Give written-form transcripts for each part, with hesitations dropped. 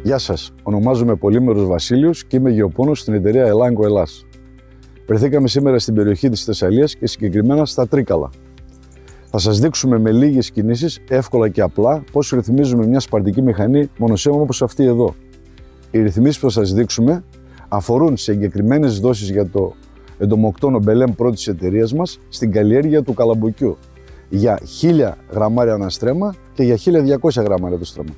Γεια σας, ονομάζομαι Πολύμερος Βασίλειος και είμαι γεωπόνος στην εταιρεία Elanco Ελλάς. Βρεθήκαμε σήμερα στην περιοχή της Θεσσαλίας και συγκεκριμένα στα Τρίκαλα. Θα σας δείξουμε με λίγες κινήσεις, εύκολα και απλά, πώς ρυθμίζουμε μια σπαρτική μηχανή μονοσέμ όπως αυτή εδώ. Οι ρυθμίσεις που θα σας δείξουμε αφορούν σε εγκεκριμένες δόσεις για το εντομοκτόνο Belem Pro της εταιρείας μας στην καλλιέργεια του καλαμποκιού για 1000 γραμμάρια ανά στρέμμα και για 1200 γραμμάρια το στρέμμα.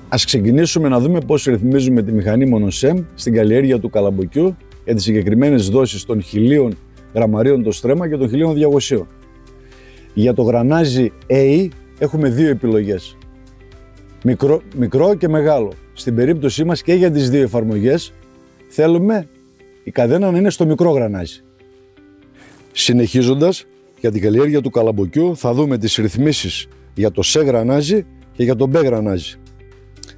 Ας ξεκινήσουμε να δούμε πώς ρυθμίζουμε τη μηχανή μονοσέμ στην καλλιέργεια του καλαμποκιού για τις συγκεκριμένες δόσεις των 1000 γραμμαρίων το στρέμμα και των 1200. Για το γρανάζι A έχουμε δύο επιλογές, μικρό και μεγάλο. Στην περίπτωσή μας και για τις δύο εφαρμογές θέλουμε η καδένα να είναι στο μικρό γρανάζι. Συνεχίζοντας, για την καλλιέργεια του καλαμποκιού θα δούμε τις ρυθμίσεις για το C γρανάζι και για το B γρανάζι.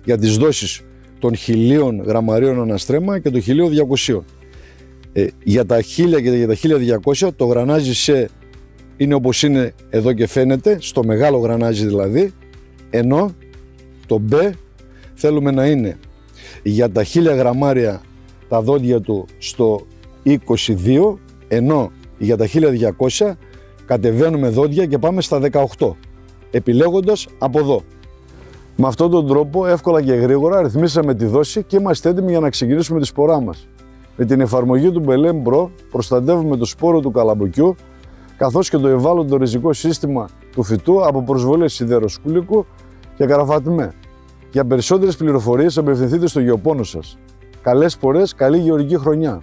Για τις δόσεις των 1000 γραμμαρίων ανά στρέμμα και των 1200. Για τα 1000 και για τα 1200 το γρανάζι C είναι όπως είναι εδώ και φαίνεται, στο μεγάλο γρανάζι δηλαδή, ενώ το B θέλουμε να είναι για τα 1000 γραμμάρια τα δόντια του στο 22, ενώ για τα 1200 κατεβαίνουμε δόντια και πάμε στα 18, επιλέγοντας από εδώ. Με αυτόν τον τρόπο εύκολα και γρήγορα ρυθμίσαμε τη δόση και είμαστε έτοιμοι για να ξεκινήσουμε τη σπορά μας. Με την εφαρμογή του Belem Pro προστατεύουμε το σπόρο του καλαμποκιού καθώς και το ευάλωτο ριζικό σύστημα του φυτού από προσβολές σιδεροσκούλικου και καραφατμέ. Για περισσότερες πληροφορίες απευθυνθείτε στο γεωπόνο σας. Καλές σπορές, καλή γεωργική χρονιά!